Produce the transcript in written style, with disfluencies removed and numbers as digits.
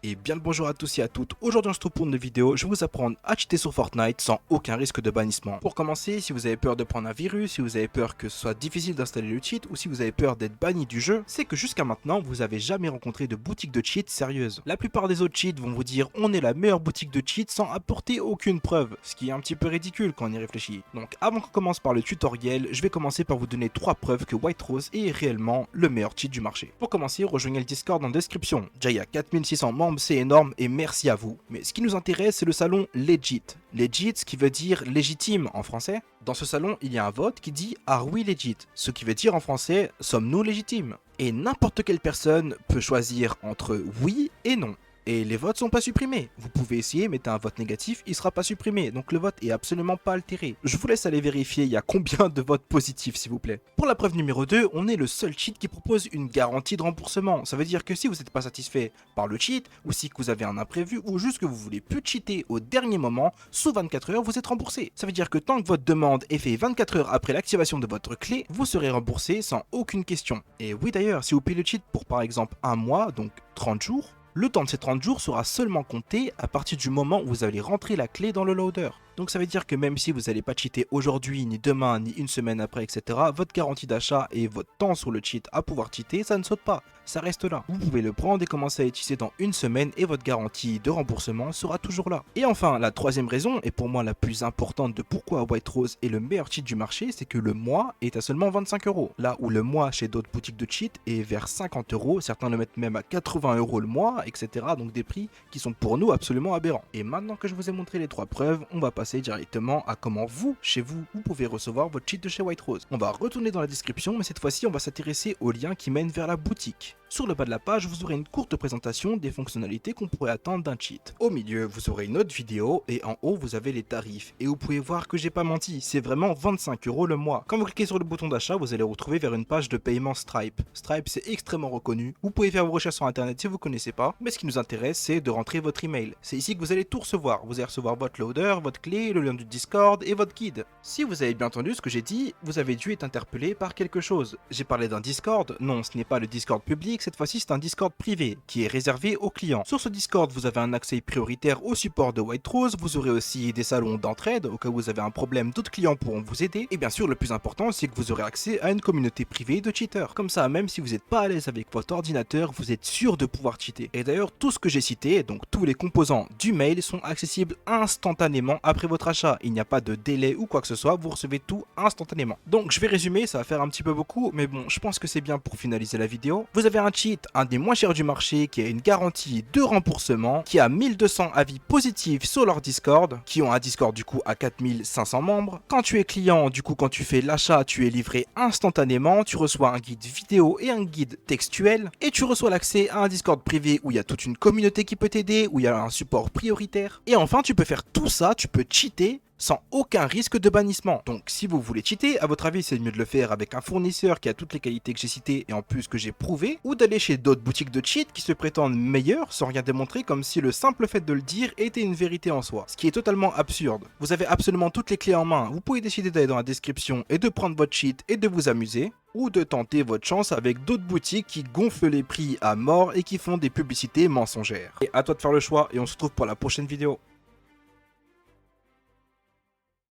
Et bien le bonjour à tous et à toutes. Aujourd'hui on se retrouve pour une vidéo, je vais vous apprendre à cheater sur Fortnite sans aucun risque de bannissement. Pour commencer, si vous avez peur de prendre un virus, si vous avez peur que ce soit difficile d'installer le cheat ou si vous avez peur d'être banni du jeu, c'est que jusqu'à maintenant vous avez jamais rencontré de boutique de cheat sérieuse. La plupart des autres cheats vont vous dire on est la meilleure boutique de cheat sans apporter aucune preuve, ce qui est un petit peu ridicule quand on y réfléchit. Donc avant qu'on commence par le tutoriel, je vais commencer par vous donner 3 preuves que White Rose est réellement le meilleur cheat du marché. Pour commencer, rejoignez le Discord en description. Déjà il y a 4600 membres, c'est énorme et merci à vous. Mais ce qui nous intéresse, c'est le salon Legit. Legit, ce qui veut dire légitime en français. Dans ce salon, il y a un vote qui dit Are we legit? Ce qui veut dire en français sommes-nous légitimes? Et n'importe quelle personne peut choisir entre oui et non. Et les votes sont pas supprimés. Vous pouvez essayer, mettez un vote négatif, il sera pas supprimé. Donc le vote est absolument pas altéré. Je vous laisse aller vérifier, il y a combien de votes positifs s'il vous plaît. Pour la preuve numéro 2, on est le seul cheat qui propose une garantie de remboursement. Ça veut dire que si vous n'êtes pas satisfait par le cheat, ou si vous avez un imprévu, ou juste que vous voulez plus cheater au dernier moment, sous 24 heures, vous êtes remboursé. Ça veut dire que tant que votre demande est faite 24 heures après l'activation de votre clé, vous serez remboursé sans aucune question. Et oui d'ailleurs, si vous payez le cheat pour par exemple un mois, donc 30 jours, le temps de ces 30 jours sera seulement compté à partir du moment où vous allez rentrer la clé dans le loader. Donc ça veut dire que même si vous n'allez pas cheater aujourd'hui, ni demain, ni une semaine après, etc., votre garantie d'achat et votre temps sur le cheat à pouvoir cheater, ça ne saute pas, ça reste là. Vous pouvez le prendre et commencer à utiliser dans une semaine et votre garantie de remboursement sera toujours là. Et enfin, la troisième raison, et pour moi la plus importante de pourquoi White Rose est le meilleur cheat du marché, c'est que le mois est à seulement 25 €. Là où le mois chez d'autres boutiques de cheat est vers 50 €, certains le mettent même à 80 € le mois, etc. Donc des prix qui sont pour nous absolument aberrants. Et maintenant que je vous ai montré les 3 preuves, on va passer directement à comment vous, chez vous, vous pouvez recevoir votre cheat de chez White Rose. On va retourner dans la description, mais cette fois-ci on va s'intéresser au lien qui mène vers la boutique. Sur le bas de la page, vous aurez une courte présentation des fonctionnalités qu'on pourrait attendre d'un cheat. Au milieu, vous aurez une autre vidéo et en haut, vous avez les tarifs. Et vous pouvez voir que j'ai pas menti, c'est vraiment 25 € le mois. Quand vous cliquez sur le bouton d'achat, vous allez vous retrouver vers une page de paiement Stripe. Stripe, c'est extrêmement reconnu. Vous pouvez faire vos recherches sur internet si vous ne connaissez pas, mais ce qui nous intéresse, c'est de rentrer votre email. C'est ici que vous allez tout recevoir. Vous allez recevoir votre loader, votre clé, le lien du Discord et votre guide. Si vous avez bien entendu ce que j'ai dit, vous avez dû être interpellé par quelque chose. J'ai parlé d'un Discord, non, ce n'est pas le Discord public, cette fois-ci c'est un Discord privé qui est réservé aux clients. Sur ce Discord, vous avez un accès prioritaire au support de White Rose, vous aurez aussi des salons d'entraide au cas où vous avez un problème, d'autres clients pourront vous aider. Et bien sûr, le plus important, c'est que vous aurez accès à une communauté privée de cheaters. Comme ça, même si vous n'êtes pas à l'aise avec votre ordinateur, vous êtes sûr de pouvoir cheater. Et d'ailleurs, tout ce que j'ai cité, donc tous les composants du mail, sont accessibles instantanément après votre achat. Il n'y a pas de délai ou quoi que ce soit, vous recevez tout instantanément. Donc je vais résumer, ça va faire un petit peu beaucoup, mais bon, je pense que c'est bien pour finaliser la vidéo. Vous avez un cheat, un des moins chers du marché, qui a une garantie de remboursement, qui a 1200 avis positifs sur leur Discord, qui ont un Discord du coup à 4500 membres. Quand tu es client, du coup quand tu fais l'achat, tu es livré instantanément, tu reçois un guide vidéo et un guide textuel, et tu reçois l'accès à un Discord privé où il y a toute une communauté qui peut t'aider, où il y a un support prioritaire. Et enfin, tu peux faire tout ça, tu peux cheater sans aucun risque de bannissement. Donc si vous voulez cheater, à votre avis c'est mieux de le faire avec un fournisseur qui a toutes les qualités que j'ai citées et en plus que j'ai prouvées, ou d'aller chez d'autres boutiques de cheat qui se prétendent meilleures sans rien démontrer, comme si le simple fait de le dire était une vérité en soi, ce qui est totalement absurde. Vous avez absolument toutes les clés en main, vous pouvez décider d'aller dans la description et de prendre votre cheat et de vous amuser, ou de tenter votre chance avec d'autres boutiques qui gonflent les prix à mort et qui font des publicités mensongères. Et à toi de faire le choix et on se retrouve pour la prochaine vidéo.